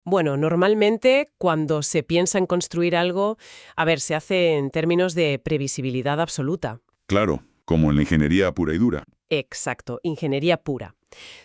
Bueno, normalmente cuando se piensa en construir algo, a ver, se hace en términos de previsibilidad absoluta. Claro, como en la ingeniería pura y dura. Exacto, ingeniería pura.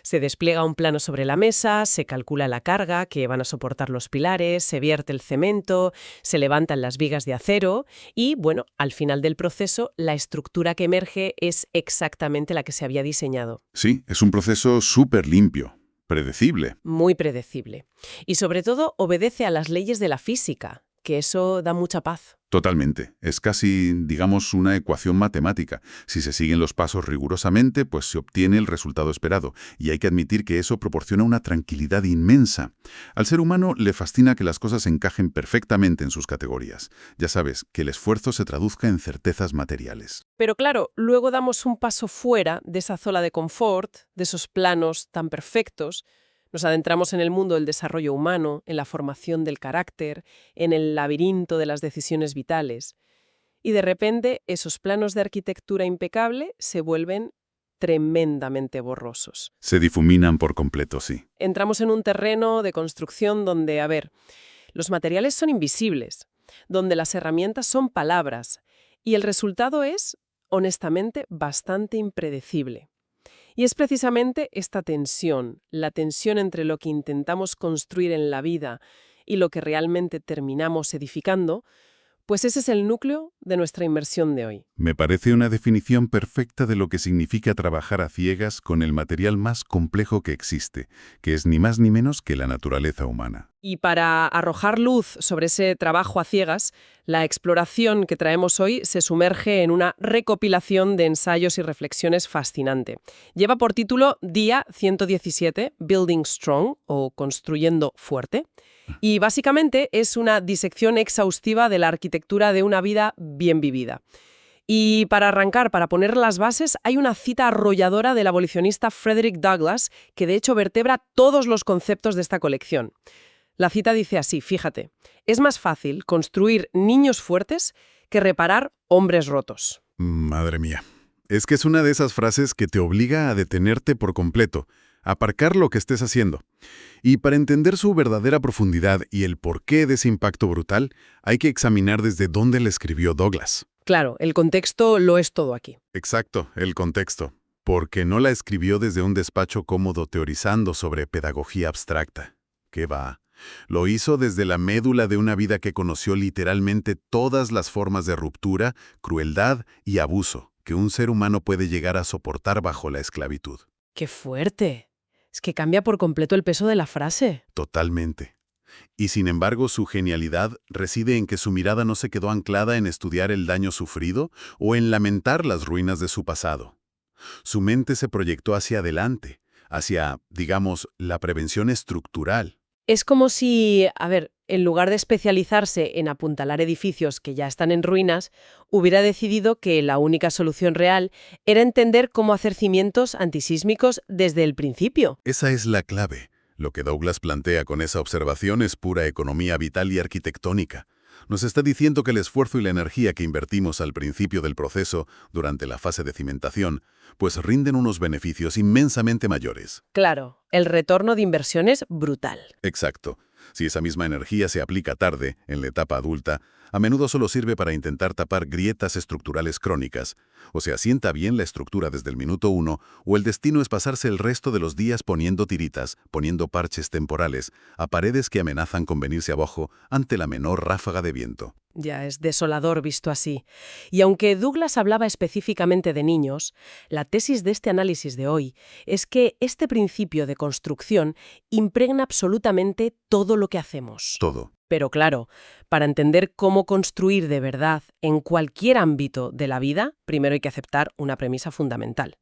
Se despliega un plano sobre la mesa, se calcula la carga que van a soportar los pilares, se vierte el cemento, se levantan las vigas de acero y, bueno, al final del proceso, la estructura que emerge es exactamente la que se había diseñado. Sí, es un proceso súper limpio, predecible. Muy predecible. Y sobre todo obedece a las leyes de la física, que eso da mucha paz. Totalmente. Es casi, digamos, una ecuación matemática. Si se siguen los pasos rigurosamente, pues se obtiene el resultado esperado. Y hay que admitir que eso proporciona una tranquilidad inmensa. Al ser humano le fascina que las cosas encajen perfectamente en sus categorías. Ya sabes, que el esfuerzo se traduzca en certezas materiales. Pero claro, luego damos un paso fuera de esa zona de confort, de esos planos tan perfectos. Nos adentramos en el mundo del desarrollo humano, en la formación del carácter, en el laberinto de las decisiones vitales. Y de repente, esos planos de arquitectura impecable se vuelven tremendamente borrosos. Se difuminan por completo, sí. Entramos en un terreno de construcción donde, a ver, los materiales son invisibles, donde las herramientas son palabras, y el resultado es, honestamente, bastante impredecible. Y es precisamente esta tensión, la tensión entre lo que intentamos construir en la vida y lo que realmente terminamos edificando, pues ese es el núcleo de nuestra inmersión de hoy. Me parece una definición perfecta de lo que significa trabajar a ciegas con el material más complejo que existe, que es ni más ni menos que la naturaleza humana. Y para arrojar luz sobre ese trabajo a ciegas, la exploración que traemos hoy se sumerge en una recopilación de ensayos y reflexiones fascinante. Lleva por título Día 117, Building Strong o Construyendo Fuerte. Y básicamente es una disección exhaustiva de la arquitectura de una vida bien vivida. Y para arrancar, para poner las bases, hay una cita arrolladora del abolicionista Frederick Douglass que de hecho vertebra todos los conceptos de esta colección. La cita dice así, fíjate, es más fácil construir niños fuertes que reparar hombres rotos. Madre mía. Es que es una de esas frases que te obliga a detenerte por completo, a aparcar lo que estés haciendo. Y para entender su verdadera profundidad y el porqué de ese impacto brutal, hay que examinar desde dónde la escribió Douglass. Claro, el contexto lo es todo aquí. Exacto, el contexto. Porque no la escribió desde un despacho cómodo teorizando sobre pedagogía abstracta. ¿Qué va? Lo hizo desde la médula de una vida que conoció literalmente todas las formas de ruptura, crueldad y abuso que un ser humano puede llegar a soportar bajo la esclavitud. ¡Qué fuerte! Es que cambia por completo el peso de la frase. Totalmente. Y sin embargo, su genialidad reside en que su mirada no se quedó anclada en estudiar el daño sufrido o en lamentar las ruinas de su pasado. Su mente se proyectó hacia adelante, hacia, digamos, la prevención estructural. Es como si, a ver, en lugar de especializarse en apuntalar edificios que ya están en ruinas, hubiera decidido que la única solución real era entender cómo hacer cimientos antisísmicos desde el principio. Esa es la clave. Lo que Douglass plantea con esa observación es pura economía vital y arquitectónica. Nos está diciendo que el esfuerzo y la energía que invertimos al principio del proceso, durante la fase de cimentación, pues rinden unos beneficios inmensamente mayores. Claro, el retorno de inversión es brutal. Exacto. Si esa misma energía se aplica tarde, en la etapa adulta, a menudo solo sirve para intentar tapar grietas estructurales crónicas. O se asienta bien la estructura desde el minuto 1, o el destino es pasarse el resto de los días poniendo tiritas, poniendo parches temporales, a paredes que amenazan con venirse abajo ante la menor ráfaga de viento. Ya es desolador visto así. Y aunque Douglass hablaba específicamente de niños, la tesis de este análisis de hoy es que este principio de construcción impregna absolutamente todo lo que hacemos. Todo. Pero claro, para entender cómo construir de verdad en cualquier ámbito de la vida, primero hay que aceptar una premisa fundamental.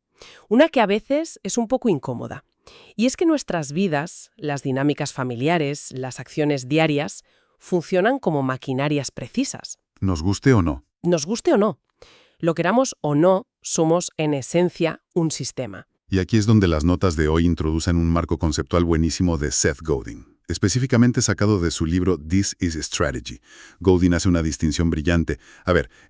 Una que a veces es un poco incómoda. Y es que nuestras vidas, las dinámicas familiares, las acciones diarias, funcionan como maquinarias precisas. Nos guste o no. Nos guste o no. Lo queramos o no, somos en esencia un sistema. Y aquí es donde las notas de hoy introducen un marco conceptual buenísimo de Seth Godin, específicamente sacado de su libro This is Strategy. Godin hace una distinción brillante,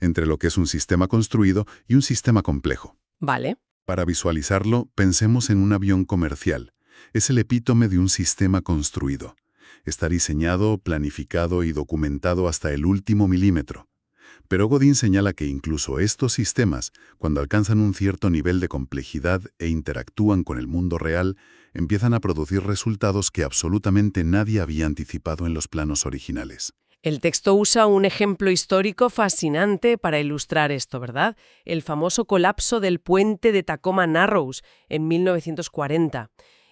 entre lo que es un sistema construido y un sistema complejo. Vale. Para visualizarlo, pensemos en un avión comercial. Es el epítome de un sistema construido. Está diseñado, planificado y documentado hasta el último milímetro. Pero Godin señala que incluso estos sistemas, cuando alcanzan un cierto nivel de complejidad e interactúan con el mundo real, empiezan a producir resultados que absolutamente nadie había anticipado en los planos originales. El texto usa un ejemplo histórico fascinante para ilustrar esto, ¿verdad? El famoso colapso del puente de Tacoma Narrows en 1940.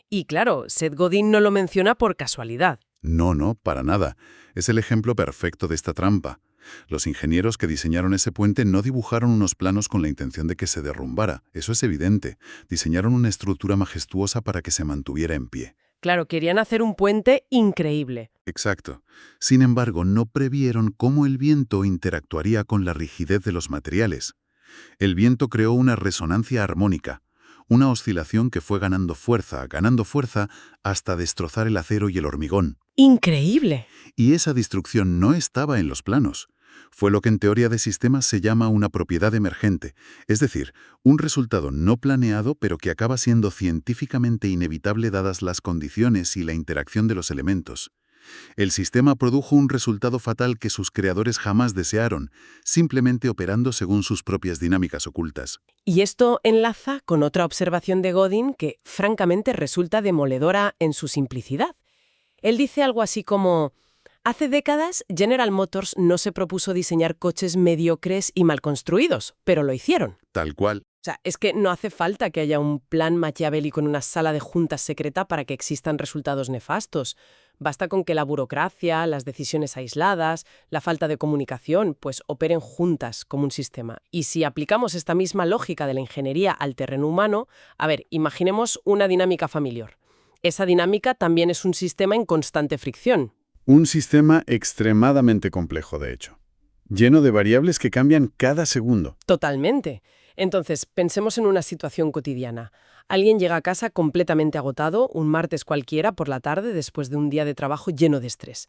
Y claro, Seth Godin no lo menciona por casualidad. No, para nada. Es el ejemplo perfecto de esta trampa. Los ingenieros que diseñaron ese puente no dibujaron unos planos con la intención de que se derrumbara. Eso es evidente. Diseñaron una estructura majestuosa para que se mantuviera en pie. Claro, querían hacer un puente increíble. Exacto. Sin embargo, no previeron cómo el viento interactuaría con la rigidez de los materiales. El viento creó una resonancia armónica, una oscilación que fue ganando fuerza, hasta destrozar el acero y el hormigón. ¡Increíble! Y esa destrucción no estaba en los planos. Fue lo que en teoría de sistemas se llama una propiedad emergente, es decir, un resultado no planeado pero que acaba siendo científicamente inevitable dadas las condiciones y la interacción de los elementos. El sistema produjo un resultado fatal que sus creadores jamás desearon, simplemente operando según sus propias dinámicas ocultas. Y esto enlaza con otra observación de Godin que, francamente, resulta demoledora en su simplicidad. Él dice algo así como: hace décadas General Motors no se propuso diseñar coches mediocres y mal construidos, pero lo hicieron. Tal cual. O sea, es que no hace falta que haya un plan maquiavélico en una sala de juntas secreta para que existan resultados nefastos. Basta con que la burocracia, las decisiones aisladas, la falta de comunicación, pues operen juntas como un sistema. Y si aplicamos esta misma lógica de la ingeniería al terreno humano, a ver, imaginemos una dinámica familiar. Esa dinámica también es un sistema en constante fricción. Un sistema extremadamente complejo, de hecho, lleno de variables que cambian cada segundo. Totalmente. Entonces, pensemos en una situación cotidiana. Alguien llega a casa completamente agotado, un martes cualquiera por la tarde, después de un día de trabajo lleno de estrés.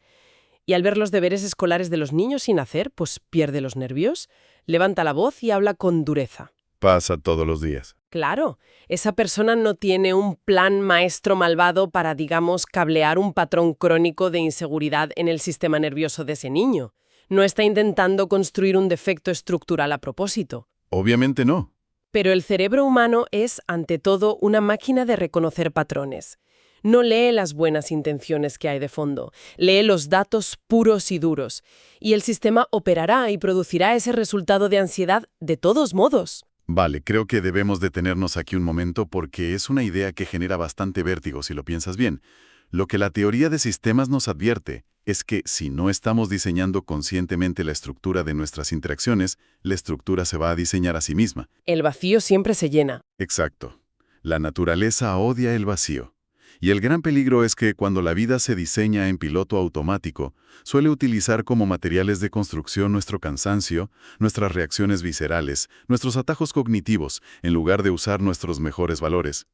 Y al ver los deberes escolares de los niños sin hacer, pues pierde los nervios, levanta la voz y habla con dureza. Pasa todos los días. Claro, esa persona no tiene un plan maestro malvado para, digamos, cablear un patrón crónico de inseguridad en el sistema nervioso de ese niño. No está intentando construir un defecto estructural a propósito. Obviamente no. Pero el cerebro humano es, ante todo, una máquina de reconocer patrones. No lee las buenas intenciones que hay de fondo, lee los datos puros y duros. Y el sistema operará y producirá ese resultado de ansiedad de todos modos. Vale, creo que debemos detenernos aquí un momento porque es una idea que genera bastante vértigo si lo piensas bien. Lo que la teoría de sistemas nos advierte es que si no estamos diseñando conscientemente la estructura de nuestras interacciones, la estructura se va a diseñar a sí misma. El vacío siempre se llena. Exacto. La naturaleza odia el vacío. Y el gran peligro es que cuando la vida se diseña en piloto automático, suele utilizar como materiales de construcción nuestro cansancio, nuestras reacciones viscerales, nuestros atajos cognitivos, en lugar de usar nuestros mejores valores.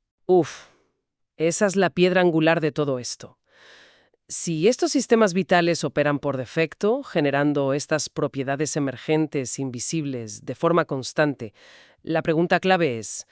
Esa es la piedra angular de todo esto. Si estos sistemas vitales operan por defecto, generando estas propiedades emergentes, invisibles, de forma constante, la pregunta clave es,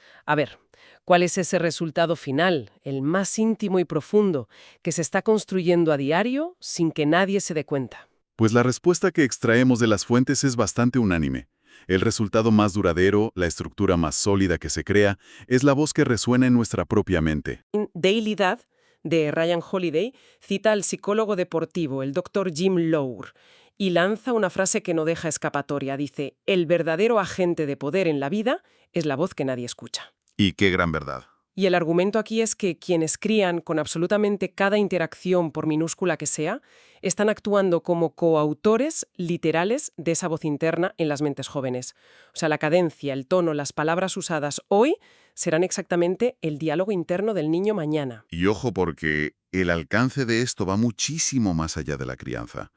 ¿cuál es ese resultado final, el más íntimo y profundo, que se está construyendo a diario sin que nadie se dé cuenta? Pues la respuesta que extraemos de las fuentes es bastante unánime. El resultado más duradero, la estructura más sólida que se crea, es la voz que resuena en nuestra propia mente. Daily Dad, de Ryan Holiday, cita al psicólogo deportivo, el Dr. Jim Lower, y lanza una frase que no deja escapatoria. Dice: el verdadero agente de poder en la vida es la voz que nadie escucha. Y qué gran verdad. Y el argumento aquí es que quienes crían con absolutamente cada interacción, por minúscula que sea, están actuando como coautores literales de esa voz interna en las mentes jóvenes. O sea, la cadencia, el tono, las palabras usadas hoy serán exactamente el diálogo interno del niño mañana. Y ojo porque el alcance de esto va muchísimo más allá de la crianza.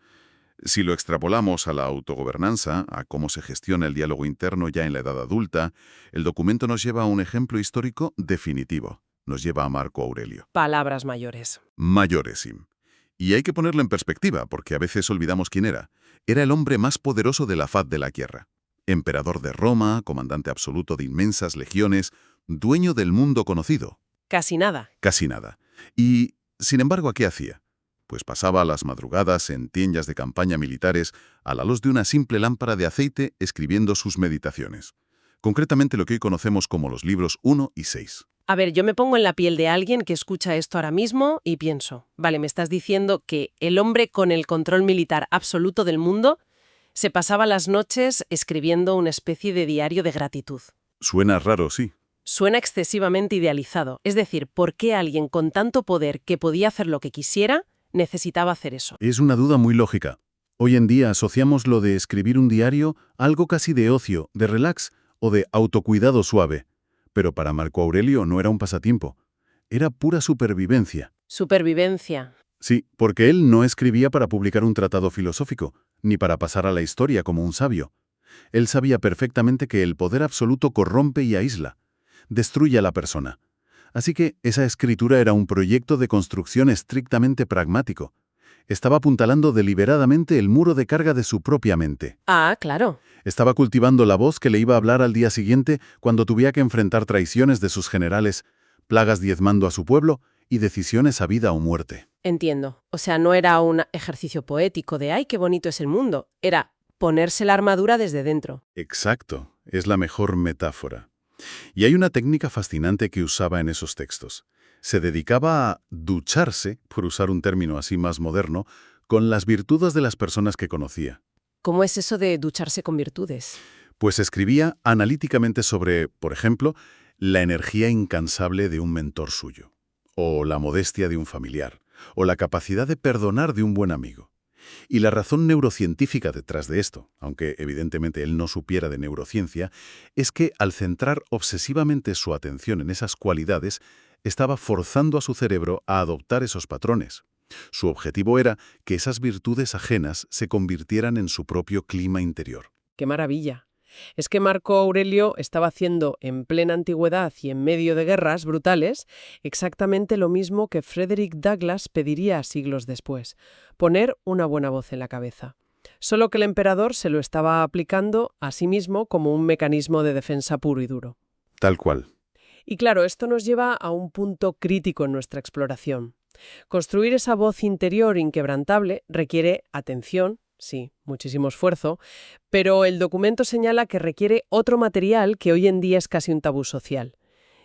Si lo extrapolamos a la autogobernanza, a cómo se gestiona el diálogo interno ya en la edad adulta, el documento nos lleva a un ejemplo histórico definitivo. Nos lleva a Marco Aurelio. Palabras mayores. Mayoresim. Y hay que ponerlo en perspectiva, porque a veces olvidamos quién era. Era el hombre más poderoso de la faz de la tierra. Emperador de Roma, comandante absoluto de inmensas legiones, dueño del mundo conocido. Casi nada. Casi nada. Y, sin embargo, ¿a qué hacía? pues pasaba las madrugadas en tiendas de campaña militares a la luz de una simple lámpara de aceite escribiendo sus meditaciones. Concretamente lo que hoy conocemos como los libros 1 y 6. A ver, yo me pongo en la piel de alguien que escucha esto ahora mismo y pienso, vale, me estás diciendo que el hombre con el control militar absoluto del mundo se pasaba las noches escribiendo una especie de diario de gratitud. Suena raro, sí. Suena excesivamente idealizado. Es decir, ¿por qué alguien con tanto poder que podía hacer lo que quisiera necesitaba hacer eso? Es una duda muy lógica. Hoy en día asociamos lo de escribir un diario a algo casi de ocio, de relax o de autocuidado suave. Pero para Marco Aurelio no era un pasatiempo. Era pura supervivencia. Supervivencia. Sí, porque él no escribía para publicar un tratado filosófico, ni para pasar a la historia como un sabio. Él sabía perfectamente que el poder absoluto corrompe y aísla, destruye a la persona. Así que esa escritura era un proyecto de construcción estrictamente pragmático. Estaba apuntalando deliberadamente el muro de carga de su propia mente. Ah, claro. Estaba cultivando la voz que le iba a hablar al día siguiente cuando tuviera que enfrentar traiciones de sus generales, plagas diezmando a su pueblo y decisiones a vida o muerte. Entiendo. O sea, no era un ejercicio poético de ¡ay, qué bonito es el mundo! Era ponerse la armadura desde dentro. Exacto, es la mejor metáfora. Y hay una técnica fascinante que usaba en esos textos. Se dedicaba a ducharse, por usar un término así más moderno, con las virtudes de las personas que conocía. ¿Cómo es eso de ducharse con virtudes? Pues escribía analíticamente sobre, por ejemplo, la energía incansable de un mentor suyo, o la modestia de un familiar, o la capacidad de perdonar de un buen amigo. Y la razón neurocientífica detrás de esto, aunque evidentemente él no supiera de neurociencia, es que al centrar obsesivamente su atención en esas cualidades, estaba forzando a su cerebro a adoptar esos patrones. Su objetivo era que esas virtudes ajenas se convirtieran en su propio clima interior. ¡Qué maravilla! Es que Marco Aurelio estaba haciendo en plena antigüedad y en medio de guerras brutales exactamente lo mismo que Frederick Douglass pediría siglos después: poner una buena voz en la cabeza. Solo que el emperador se lo estaba aplicando a sí mismo como un mecanismo de defensa puro y duro. Tal cual. Y claro, esto nos lleva a un punto crítico en nuestra exploración. Construir esa voz interior inquebrantable requiere atención, sí, muchísimo esfuerzo, pero el documento señala que requiere otro material que hoy en día es casi un tabú social,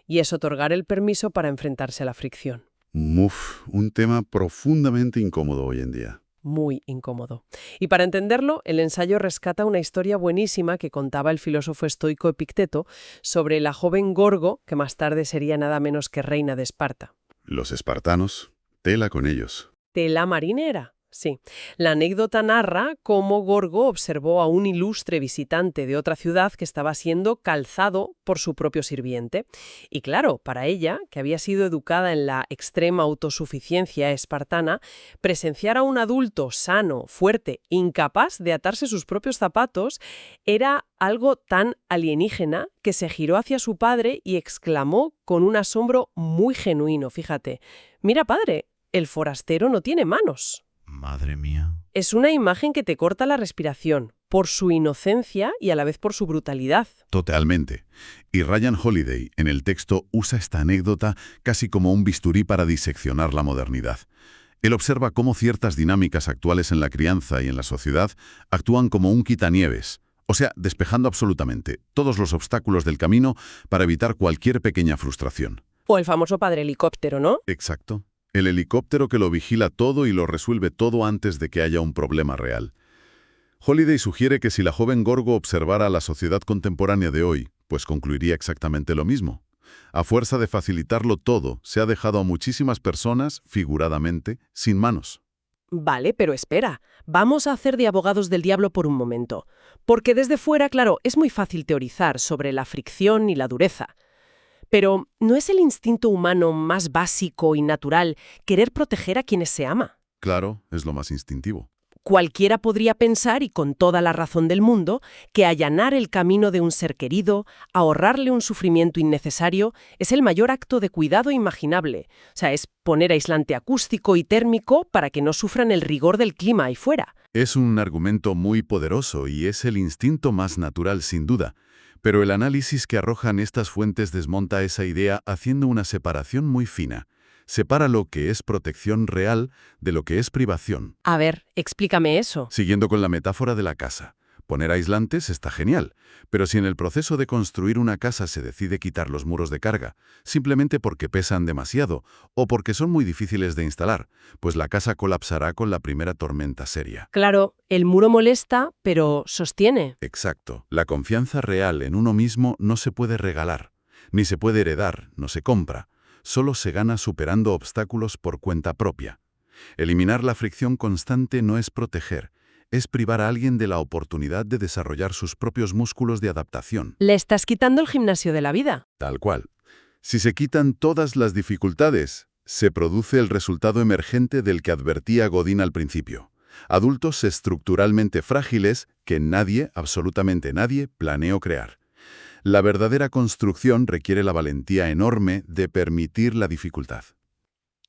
y es otorgar el permiso para enfrentarse a la fricción. Un tema profundamente incómodo hoy en día. Muy incómodo. Y para entenderlo, el ensayo rescata una historia buenísima que contaba el filósofo estoico Epicteto sobre la joven Gorgo, que más tarde sería nada menos que reina de Esparta. Los espartanos, tela con ellos. ¿Tela marinera? Sí. La anécdota narra cómo Gorgo observó a un ilustre visitante de otra ciudad que estaba siendo calzado por su propio sirviente. Y claro, para ella, que había sido educada en la extrema autosuficiencia espartana, presenciar a un adulto sano, fuerte, incapaz de atarse sus propios zapatos, era algo tan alienígena que se giró hacia su padre y exclamó con un asombro muy genuino, fíjate: «Mira, padre, el forastero no tiene manos». Madre mía. Es una imagen que te corta la respiración, por su inocencia y a la vez por su brutalidad. Totalmente. Y Ryan Holiday, en el texto, usa esta anécdota casi como un bisturí para diseccionar la modernidad. Él observa cómo ciertas dinámicas actuales en la crianza y en la sociedad actúan como un quitanieves, o sea, despejando absolutamente todos los obstáculos del camino para evitar cualquier pequeña frustración. O el famoso padre helicóptero, ¿no? Exacto. El helicóptero que lo vigila todo y lo resuelve todo antes de que haya un problema real. Holiday sugiere que si la joven Gorgo observara la sociedad contemporánea de hoy, pues concluiría exactamente lo mismo. A fuerza de facilitarlo todo, se ha dejado a muchísimas personas, figuradamente, sin manos. Vale, pero espera, vamos a hacer de abogados del diablo por un momento. Porque desde fuera, claro, es muy fácil teorizar sobre la fricción y la dureza. Pero ¿no es el instinto humano más básico y natural querer proteger a quienes se ama? Claro, es lo más instintivo. Cualquiera podría pensar, y con toda la razón del mundo, que allanar el camino de un ser querido, ahorrarle un sufrimiento innecesario, es el mayor acto de cuidado imaginable. O sea, es poner aislante acústico y térmico para que no sufran el rigor del clima ahí fuera. Es un argumento muy poderoso y es el instinto más natural, sin duda. Pero el análisis que arrojan estas fuentes desmonta esa idea haciendo una separación muy fina. Separa lo que es protección real de lo que es privación. A ver, explícame eso. Siguiendo con la metáfora de la casa. Poner aislantes está genial, pero si en el proceso de construir una casa se decide quitar los muros de carga, simplemente porque pesan demasiado o porque son muy difíciles de instalar, pues la casa colapsará con la primera tormenta seria. Claro, el muro molesta, pero sostiene. Exacto. La confianza real en uno mismo no se puede regalar, ni se puede heredar, no se compra. Solo se gana superando obstáculos por cuenta propia. Eliminar la fricción constante no es proteger, es privar a alguien de la oportunidad de desarrollar sus propios músculos de adaptación. Le estás quitando el gimnasio de la vida. Tal cual. Si se quitan todas las dificultades, se produce el resultado emergente del que advertía Godin al principio. Adultos estructuralmente frágiles que nadie, absolutamente nadie, planeó crear. La verdadera construcción requiere la valentía enorme de permitir la dificultad.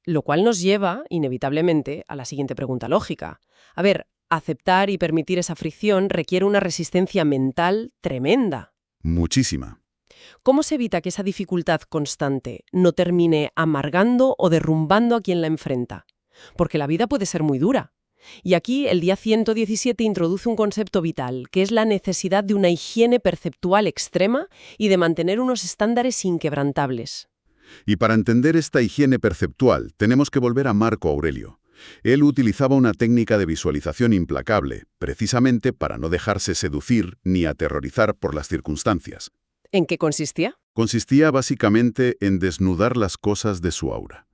Lo cual nos lleva, inevitablemente, a la siguiente pregunta lógica. A ver, aceptar y permitir esa fricción requiere una resistencia mental tremenda. Muchísima. ¿Cómo se evita que esa dificultad constante no termine amargando o derrumbando a quien la enfrenta? Porque la vida puede ser muy dura. Y aquí el día 117 introduce un concepto vital, que es la necesidad de una higiene perceptual extrema y de mantener unos estándares inquebrantables. Y para entender esta higiene perceptual, tenemos que volver a Marco Aurelio. Él utilizaba una técnica de visualización implacable, precisamente para no dejarse seducir ni aterrorizar por las circunstancias. ¿En qué consistía? Consistía básicamente en desnudar las cosas de su aura,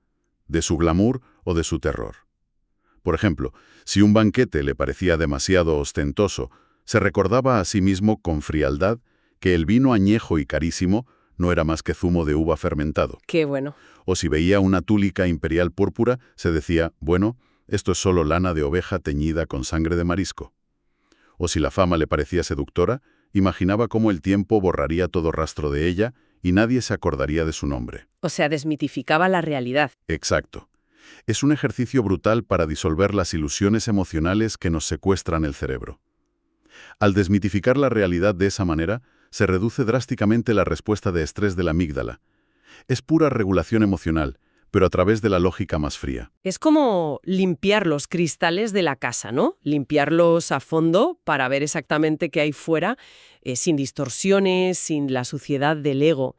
de su glamour o de su terror. Por ejemplo, si un banquete le parecía demasiado ostentoso, se recordaba a sí mismo con frialdad que el vino añejo y carísimo no era más que zumo de uva fermentado. Qué bueno. O si veía una túnica imperial púrpura, se decía, bueno, esto es solo lana de oveja teñida con sangre de marisco. O si la fama le parecía seductora, imaginaba cómo el tiempo borraría todo rastro de ella y nadie se acordaría de su nombre. O sea, desmitificaba la realidad. Exacto. Es un ejercicio brutal para disolver las ilusiones emocionales que nos secuestran el cerebro. Al desmitificar la realidad de esa manera, se reduce drásticamente la respuesta de estrés de la amígdala. Es pura regulación emocional, pero a través de la lógica más fría. Es como limpiar los cristales de la casa, ¿no? Limpiarlos a fondo para ver exactamente qué hay fuera, sin distorsiones, sin la suciedad del ego.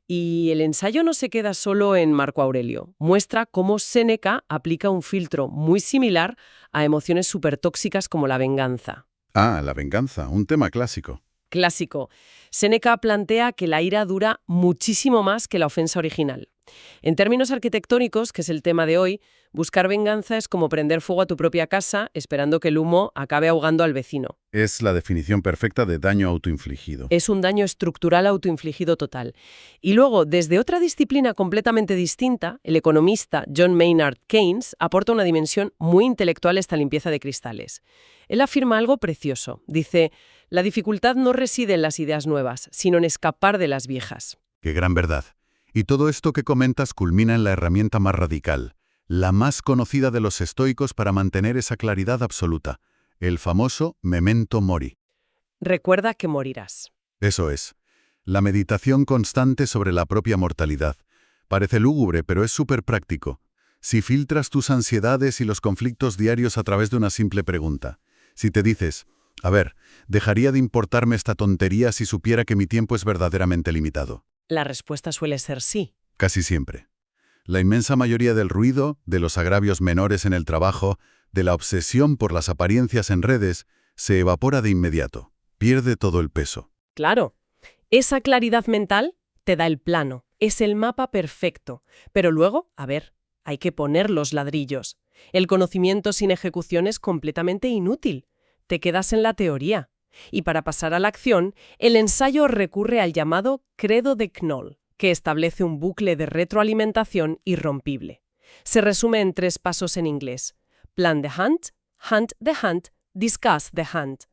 Y el ensayo no se queda solo en Marco Aurelio. Muestra cómo Séneca aplica un filtro muy similar a emociones supertóxicas como la venganza. Ah, la venganza, un tema clásico. Clásico. Séneca plantea que la ira dura muchísimo más que la ofensa original. En términos arquitectónicos, que es el tema de hoy, buscar venganza es como prender fuego a tu propia casa esperando que el humo acabe ahogando al vecino. Es la definición perfecta de daño autoinfligido. Es un daño estructural autoinfligido total. Y luego, desde otra disciplina completamente distinta, el economista John Maynard Keynes aporta una dimensión muy intelectual a esta limpieza de cristales. Él afirma algo precioso. Dice, la dificultad no reside en las ideas nuevas, sino en escapar de las viejas. ¡Qué gran verdad! Y todo esto que comentas culmina en la herramienta más radical, la más conocida de los estoicos para mantener esa claridad absoluta, el famoso memento mori. Recuerda que morirás. Eso es. La meditación constante sobre la propia mortalidad. Parece lúgubre, pero es súper práctico. Si filtras tus ansiedades y los conflictos diarios a través de una simple pregunta. Si te dices, a ver, ¿dejaría de importarme esta tontería si supiera que mi tiempo es verdaderamente limitado? La respuesta suele ser sí. Casi siempre. La inmensa mayoría del ruido, de los agravios menores en el trabajo, de la obsesión por las apariencias en redes, se evapora de inmediato. Pierde todo el peso. Claro. Esa claridad mental te da el plano. Es el mapa perfecto. Pero luego, a ver, hay que poner los ladrillos. El conocimiento sin ejecución es completamente inútil. Te quedas en la teoría. Y para pasar a la acción, el ensayo recurre al llamado credo de Knoll, que establece un bucle de retroalimentación irrompible. Se resume en 3 pasos en inglés. Plan the hunt the hunt, discuss the hunt.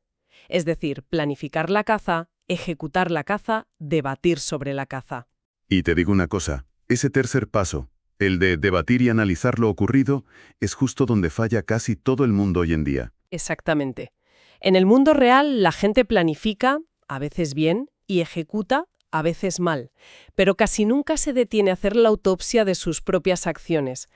Es decir, planificar la caza, ejecutar la caza, debatir sobre la caza. Y te digo una cosa, ese tercer paso, el de debatir y analizar lo ocurrido, es justo donde falla casi todo el mundo hoy en día. Exactamente. En el mundo real, la gente planifica, a veces bien, y ejecuta, a veces mal, pero casi nunca se detiene a hacer la autopsia de sus propias acciones.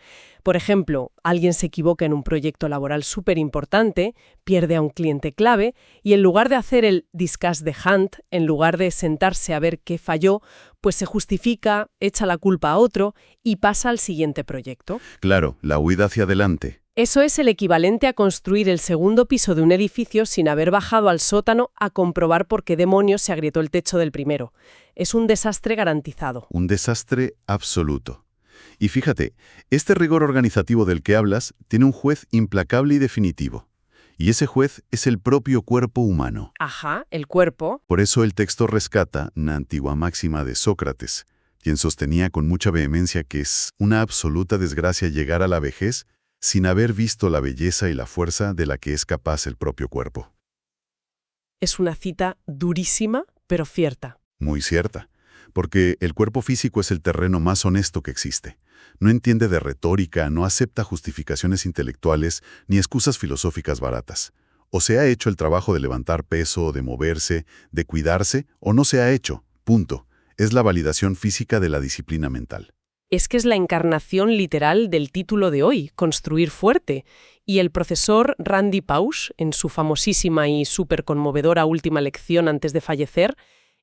Por ejemplo, alguien se equivoca en un proyecto laboral súper importante, pierde a un cliente clave y en lugar de hacer el discuss the hunt, en lugar de sentarse a ver qué falló, pues se justifica, echa la culpa a otro y pasa al siguiente proyecto. Claro, la huida hacia adelante. Eso es el equivalente a construir el segundo piso de un edificio sin haber bajado al sótano a comprobar por qué demonios se agrietó el techo del primero. Es un desastre garantizado. Un desastre absoluto. Y fíjate, este rigor organizativo del que hablas tiene un juez implacable y definitivo. Y ese juez es el propio cuerpo humano. Ajá, el cuerpo. Por eso el texto rescata una antigua máxima de Sócrates, quien sostenía con mucha vehemencia que es una absoluta desgracia llegar a la vejez sin haber visto la belleza y la fuerza de la que es capaz el propio cuerpo. Es una cita durísima, pero cierta. Muy cierta, porque el cuerpo físico es el terreno más honesto que existe. No entiende de retórica, no acepta justificaciones intelectuales ni excusas filosóficas baratas. O se ha hecho el trabajo de levantar peso, de moverse, de cuidarse, o no se ha hecho. Punto. Es la validación física de la disciplina mental. Es que es la encarnación literal del título de hoy, Construir fuerte. Y el profesor Randy Pausch, en su famosísima y súper conmovedora última lección antes de fallecer,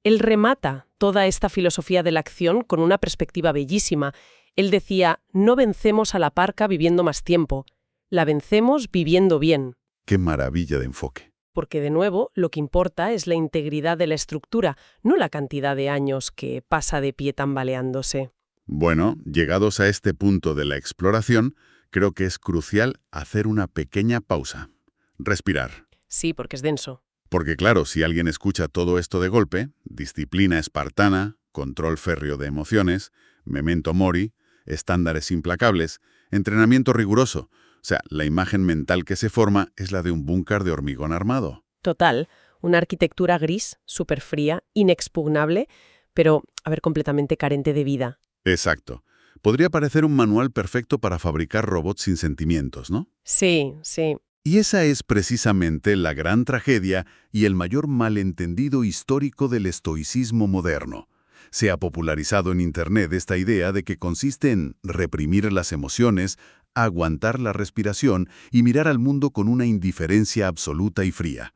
él remata toda esta filosofía de la acción con una perspectiva bellísima. Él decía, no vencemos a la parca viviendo más tiempo, la vencemos viviendo bien. ¡Qué maravilla de enfoque! Porque, de nuevo, lo que importa es la integridad de la estructura, no la cantidad de años que pasa de pie tambaleándose. Bueno, llegados a este punto de la exploración, creo que es crucial hacer una pequeña pausa. Respirar. Sí, porque es denso. Porque claro, si alguien escucha todo esto de golpe, disciplina espartana, control férreo de emociones, memento mori, estándares implacables, entrenamiento riguroso, o sea, la imagen mental que se forma es la de un búnker de hormigón armado. Total, una arquitectura gris, súper fría, inexpugnable, pero, completamente carente de vida. Exacto. Podría parecer un manual perfecto para fabricar robots sin sentimientos, ¿no? Sí, sí. Y esa es precisamente la gran tragedia y el mayor malentendido histórico del estoicismo moderno. Se ha popularizado en Internet esta idea de que consiste en reprimir las emociones, aguantar la respiración y mirar al mundo con una indiferencia absoluta y fría.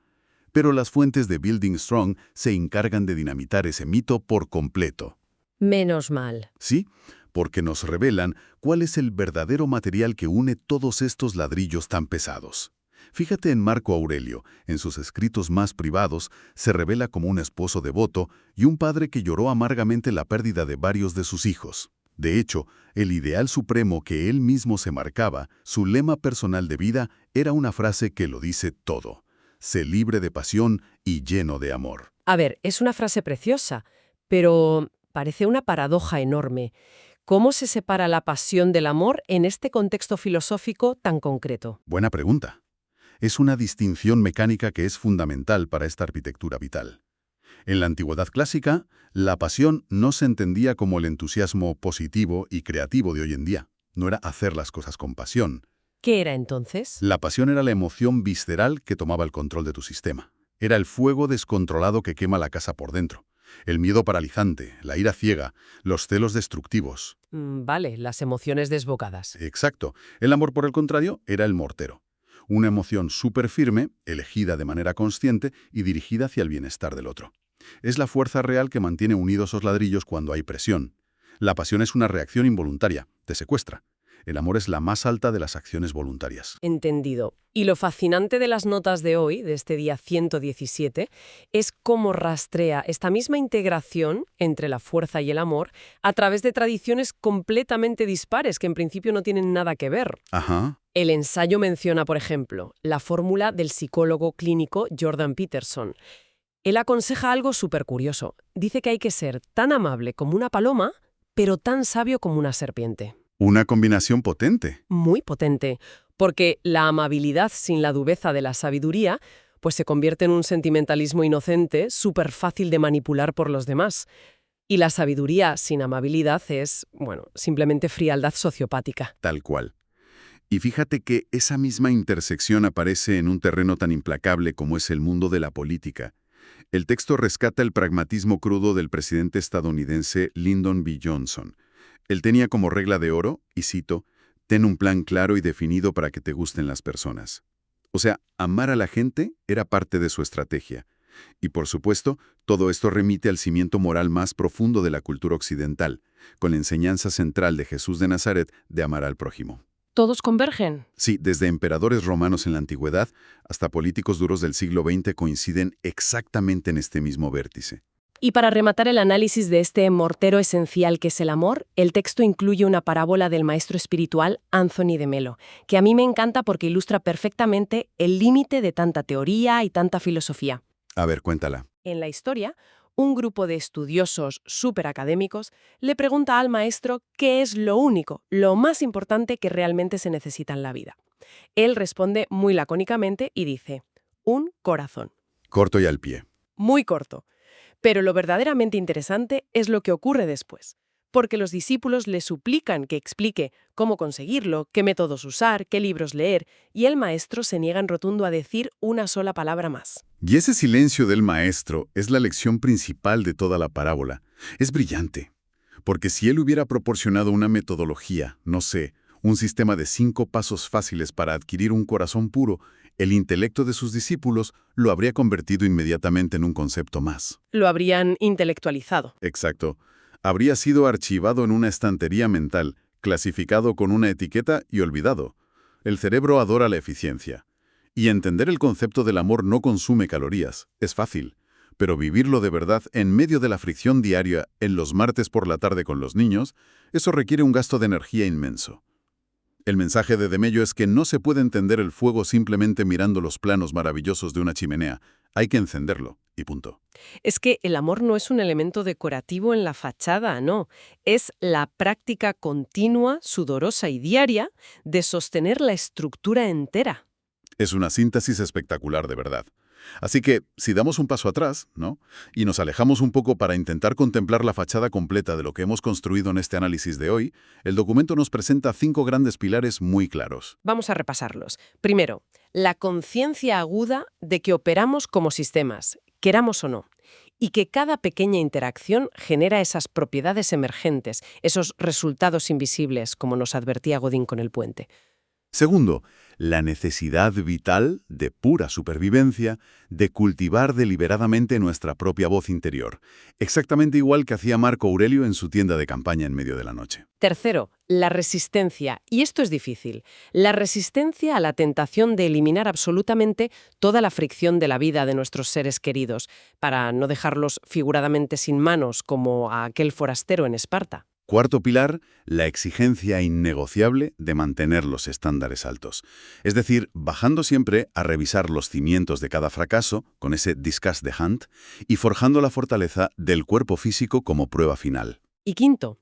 Pero las fuentes de Building Strong se encargan de dinamitar ese mito por completo. Menos mal. Sí, porque nos revelan cuál es el verdadero material que une todos estos ladrillos tan pesados. Fíjate en Marco Aurelio, en sus escritos más privados, se revela como un esposo devoto y un padre que lloró amargamente la pérdida de varios de sus hijos. De hecho, el ideal supremo que él mismo se marcaba, su lema personal de vida, era una frase que lo dice todo: sé libre de pasión y lleno de amor. A ver, es una frase preciosa, pero parece una paradoja enorme. ¿Cómo se separa la pasión del amor en este contexto filosófico tan concreto? Buena pregunta. Es una distinción mecánica que es fundamental para esta arquitectura vital. En la antigüedad clásica, la pasión no se entendía como el entusiasmo positivo y creativo de hoy en día. No era hacer las cosas con pasión. ¿Qué era entonces? La pasión era la emoción visceral que tomaba el control de tu sistema. Era el fuego descontrolado que quema la casa por dentro. El miedo paralizante, la ira ciega, los celos destructivos. Vale, las emociones desbocadas. Exacto. El amor, por el contrario, era el mortero. Una emoción súper firme, elegida de manera consciente y dirigida hacia el bienestar del otro. Es la fuerza real que mantiene unidos esos ladrillos cuando hay presión. La pasión es una reacción involuntaria, te secuestra. El amor es la más alta de las acciones voluntarias. Entendido. Y lo fascinante de las notas de hoy, de este día 117, es cómo rastrea esta misma integración entre la fuerza y el amor a través de tradiciones completamente dispares que en principio no tienen nada que ver. Ajá. El ensayo menciona, por ejemplo, la fórmula del psicólogo clínico Jordan Peterson. Él aconseja algo súper curioso. Dice que hay que ser tan amable como una paloma, pero tan sabio como una serpiente. Una combinación potente. Muy potente, porque la amabilidad sin la duveza de la sabiduría pues se convierte en un sentimentalismo inocente súper fácil de manipular por los demás. Y la sabiduría sin amabilidad es, simplemente frialdad sociopática. Tal cual. Y fíjate que esa misma intersección aparece en un terreno tan implacable como es el mundo de la política. El texto rescata el pragmatismo crudo del presidente estadounidense Lyndon B. Johnson. Él tenía como regla de oro, y cito, «Ten un plan claro y definido para que te gusten las personas». O sea, amar a la gente era parte de su estrategia. Y por supuesto, todo esto remite al cimiento moral más profundo de la cultura occidental, con la enseñanza central de Jesús de Nazaret de amar al prójimo. ¿Todos convergen? Sí, desde emperadores romanos en la antigüedad hasta políticos duros del siglo XX coinciden exactamente en este mismo vértice. Y para rematar el análisis de este mortero esencial que es el amor, el texto incluye una parábola del maestro espiritual Anthony de Melo, que a mí me encanta porque ilustra perfectamente el límite de tanta teoría y tanta filosofía. A ver, cuéntala. En la historia, un grupo de estudiosos superacadémicos le pregunta al maestro qué es lo único, lo más importante que realmente se necesita en la vida. Él responde muy lacónicamente y dice, un corazón. Corto y al pie. Muy corto. Pero lo verdaderamente interesante es lo que ocurre después, porque los discípulos le suplican que explique cómo conseguirlo, qué métodos usar, qué libros leer, y el maestro se niega en rotundo a decir una sola palabra más. Y ese silencio del maestro es la lección principal de toda la parábola. Es brillante, porque si él hubiera proporcionado una metodología, no sé, un sistema de 5 pasos fáciles para adquirir un corazón puro, el intelecto de sus discípulos lo habría convertido inmediatamente en un concepto más. Lo habrían intelectualizado. Exacto. Habría sido archivado en una estantería mental, clasificado con una etiqueta y olvidado. El cerebro adora la eficiencia. Y entender el concepto del amor no consume calorías, es fácil. Pero vivirlo de verdad en medio de la fricción diaria en los martes por la tarde con los niños, eso requiere un gasto de energía inmenso. El mensaje de Mello es que no se puede entender el fuego simplemente mirando los planos maravillosos de una chimenea. Hay que encenderlo, y punto. Es que el amor no es un elemento decorativo en la fachada, no. Es la práctica continua, sudorosa y diaria de sostener la estructura entera. Es una síntesis espectacular, de verdad. Así que, si damos un paso atrás, ¿no?, y nos alejamos un poco para intentar contemplar la fachada completa de lo que hemos construido en este análisis de hoy, el documento nos presenta 5 grandes pilares muy claros. Vamos a repasarlos. Primero, la conciencia aguda de que operamos como sistemas, queramos o no, y que cada pequeña interacción genera esas propiedades emergentes, esos resultados invisibles, como nos advertía Godin con el puente. Segundo, la necesidad vital de pura supervivencia de cultivar deliberadamente nuestra propia voz interior, exactamente igual que hacía Marco Aurelio en su tienda de campaña en medio de la noche. Tercero, la resistencia, y esto es difícil, la resistencia a la tentación de eliminar absolutamente toda la fricción de la vida de nuestros seres queridos, para no dejarlos figuradamente sin manos como a aquel forastero en Esparta. Cuarto pilar, la exigencia innegociable de mantener los estándares altos. Es decir, bajando siempre a revisar los cimientos de cada fracaso, con ese discuss de Hunt, y forjando la fortaleza del cuerpo físico como prueba final. Y quinto,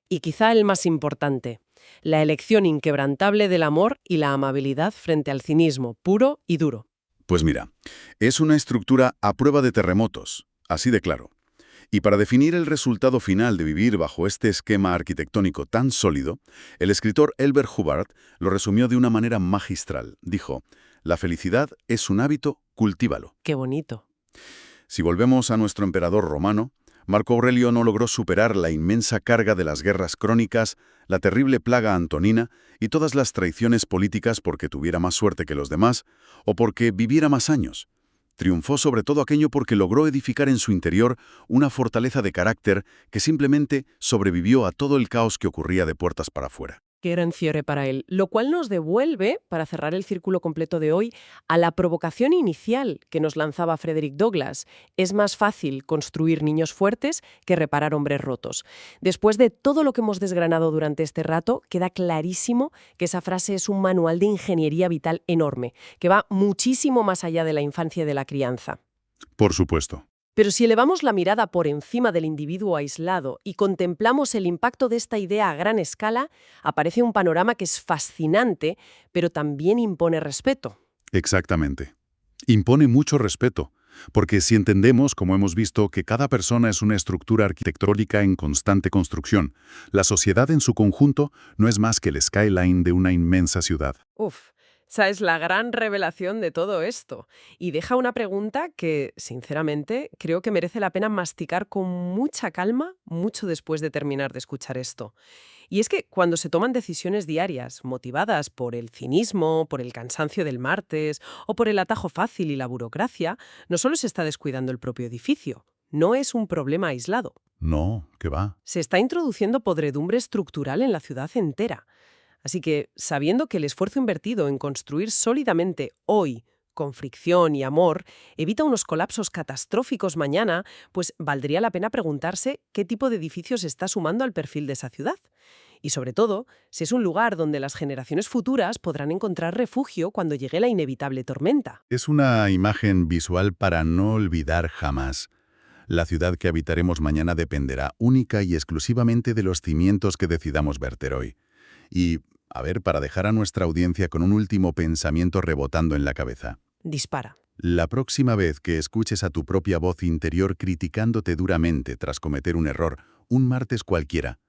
y quizá el más importante, la elección inquebrantable del amor y la amabilidad frente al cinismo puro y duro. Pues mira, es una estructura a prueba de terremotos, así de claro. Y para definir el resultado final de vivir bajo este esquema arquitectónico tan sólido, el escritor Elbert Hubbard lo resumió de una manera magistral. Dijo, la felicidad es un hábito, cultívalo. ¡Qué bonito! Si volvemos a nuestro emperador romano, Marco Aurelio no logró superar la inmensa carga de las guerras crónicas, la terrible plaga antonina y todas las traiciones políticas porque tuviera más suerte que los demás o porque viviera más años. Triunfó sobre todo aquello porque logró edificar en su interior una fortaleza de carácter que simplemente sobrevivió a todo el caos que ocurría de puertas para afuera. Qué gran fiore para él, lo cual nos devuelve, para cerrar el círculo completo de hoy, a la provocación inicial que nos lanzaba Frederick Douglass. Es más fácil construir niños fuertes que reparar hombres rotos. Después de todo lo que hemos desgranado durante este rato, queda clarísimo que esa frase es un manual de ingeniería vital enorme, que va muchísimo más allá de la infancia y de la crianza. Por supuesto. Pero si elevamos la mirada por encima del individuo aislado y contemplamos el impacto de esta idea a gran escala, aparece un panorama que es fascinante, pero también impone respeto. Exactamente. Impone mucho respeto, porque si entendemos, como hemos visto, que cada persona es una estructura arquitectónica en constante construcción, la sociedad en su conjunto no es más que el skyline de una inmensa ciudad. Esa es la gran revelación de todo esto. Y deja una pregunta que, sinceramente, creo que merece la pena masticar con mucha calma mucho después de terminar de escuchar esto. Y es que cuando se toman decisiones diarias motivadas por el cinismo, por el cansancio del martes o por el atajo fácil y la burocracia, no solo se está descuidando el propio edificio, no es un problema aislado. No, ¿qué va? Se está introduciendo podredumbre estructural en la ciudad entera. Así que, sabiendo que el esfuerzo invertido en construir sólidamente hoy, con fricción y amor, evita unos colapsos catastróficos mañana, pues valdría la pena preguntarse qué tipo de edificio se está sumando al perfil de esa ciudad. Y sobre todo, si es un lugar donde las generaciones futuras podrán encontrar refugio cuando llegue la inevitable tormenta. Es una imagen visual para no olvidar jamás. La ciudad que habitaremos mañana dependerá única y exclusivamente de los cimientos que decidamos verter hoy. Y, a ver, para dejar a nuestra audiencia con un último pensamiento rebotando en la cabeza. Dispara. La próxima vez que escuches a tu propia voz interior criticándote duramente tras cometer un error, un martes cualquiera,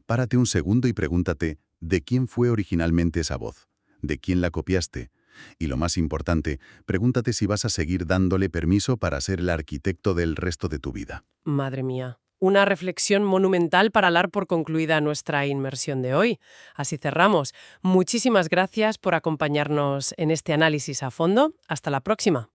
párate un segundo y pregúntate, ¿de quién fue originalmente esa voz? ¿De quién la copiaste? Y lo más importante, pregúntate si vas a seguir dándole permiso para ser el arquitecto del resto de tu vida. Madre mía. Una reflexión monumental para dar por concluida nuestra inmersión de hoy. Así cerramos. Muchísimas gracias por acompañarnos en este análisis a fondo. Hasta la próxima.